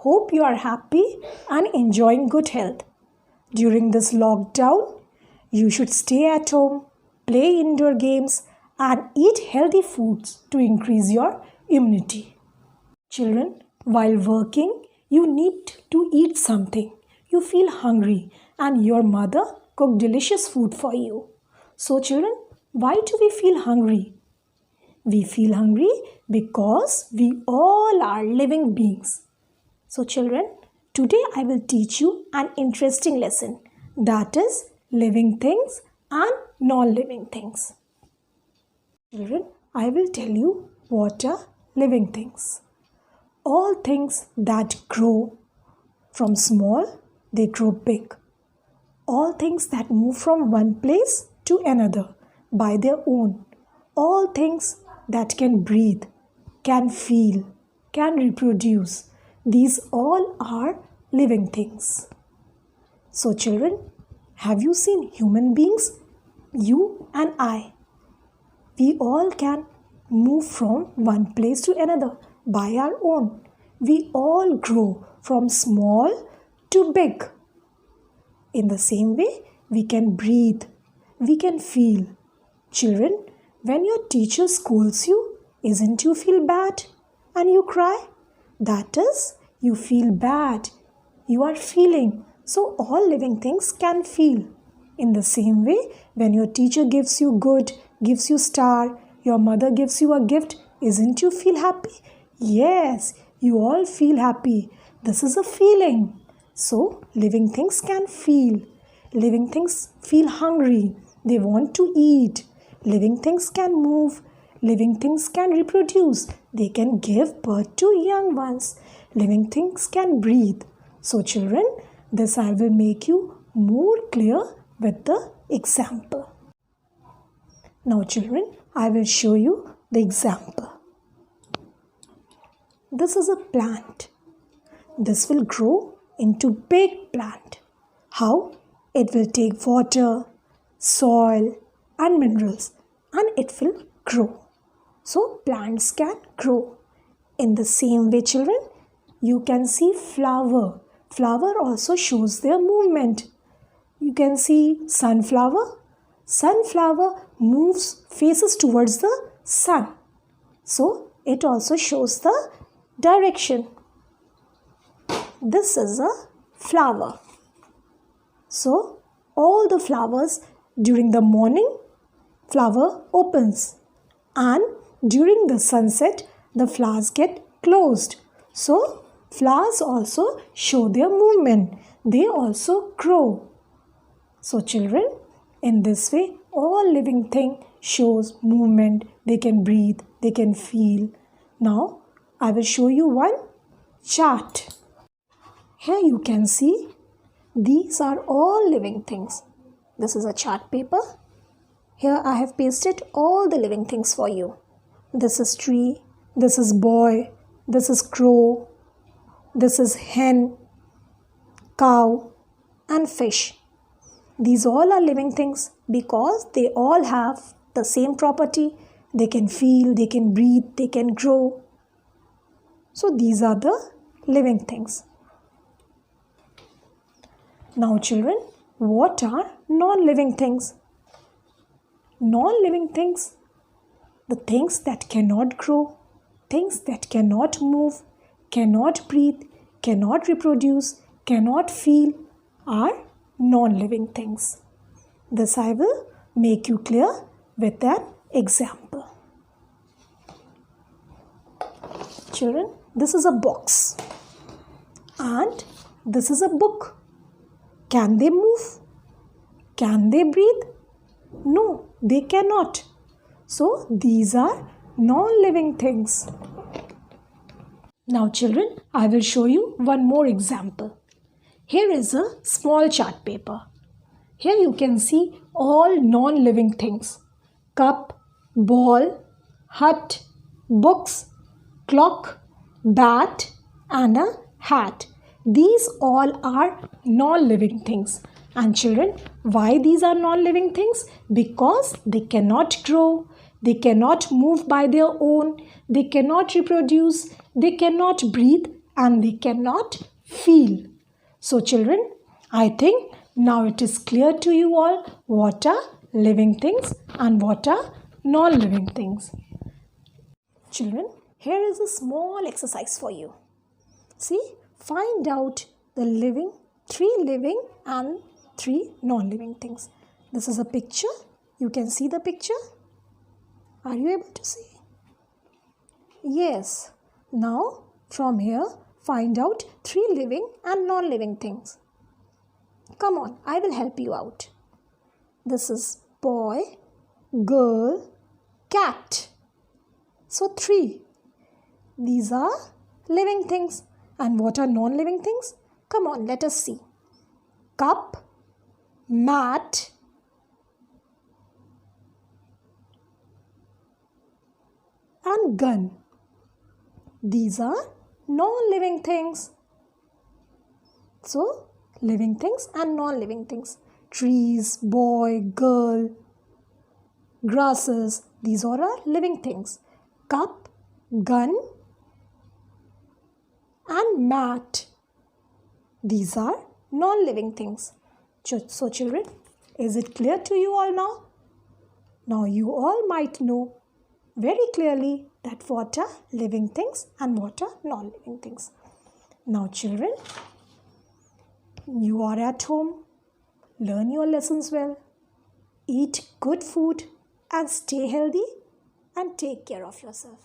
Hope you are happy and enjoying good health. During this lockdown, you should stay at home, play indoor games, and eat healthy foods to increase your immunity. Children, while working, you need to eat something. You feel hungry and your mother cooked delicious food for you. So children, why do we feel hungry? We feel hungry because we all are living beings. So children, today I will teach you an interesting lesson, that is living things and non-living things. Children, I will tell you what are living things. All things that grow from small, they grow big. All things that move from one place to another by their own. All things that can breathe, can feel, can reproduce. These all are living things. So children, have you seen human beings? You and I. We all can move from one place to another by our own. We all grow from small to big. In the same way, we can breathe, we can feel. Children, when your teacher scolds you, isn't you feel bad and you cry? That is, you feel bad. You are feeling. So all living things can feel. In the same way, when your teacher gives you good, gives you star, your mother gives you a gift, isn't you feel happy? Yes, you all feel happy. This is a feeling. So, living things can feel. Living things feel hungry. They want to eat. Living things can move. Living things can reproduce. They can give birth to young ones. Living things can breathe. So, children, this I will make you more clear with the example. Now, children, I will show you the example. This is a plant. This will grow into big plant. How? It will take water, soil and minerals and it will grow. So plants can grow. In the same way children, you can see flower. Flower also shows their movement. You can see sunflower. Sunflower moves, faces towards the sun. So it also shows the direction. This is a flower. So all the flowers during the morning, flower opens and during the sunset, the flowers get closed. So flowers also show their movement. They also grow. So children, in this way, all living thing shows movement. They can breathe, they can feel. Now, I will show you one chart. Here you can see these are all living things. This is a chart paper. Here I have pasted all the living things for you. This is tree, this is boy, this is crow, this is hen, cow and fish. These all are living things because they all have the same property. They can feel, they can breathe, they can grow. So these are the living things. Now children, what are non-living things? Non-living things, the things that cannot grow, things that cannot move, cannot breathe, cannot reproduce, cannot feel are non-living things. This I will make you clear with an example. Children, this is a box and this is a book. Can they move? Can they breathe? No, they cannot. So these are non-living things. Now children, I will show you one more example. Here is a small chart paper. Here you can see all non-living things. Cup, ball, hut, books, clock, bat and a hat. These all are non-living things. And children, why these are non-living things? Because they cannot grow, they cannot move by their own, they cannot reproduce, they cannot breathe and they cannot feel. So children, I think now it is clear to you all what are living things and what are non-living things. Children, here is a small exercise for you. See, find out the three living and three non-living things. This is a picture. You can see the picture. Are you able to see? Yes. Now, from here, find out three living and non-living things. Come on, I will help you out. This is boy, girl, cat. So, three. These are living things. And what are non-living things? Come on, let us see. Cup, mat, and gun. These are non-living things. So, living things and non-living things. Trees, boy, girl, grasses. These all are living things. Cup, gun, and mat. These are non-living things. So children, is it clear to you all now? Now you all might know very clearly that what are living things and what are non-living things. Now children, you are at home. Learn your lessons well. Eat good food and stay healthy and take care of yourself.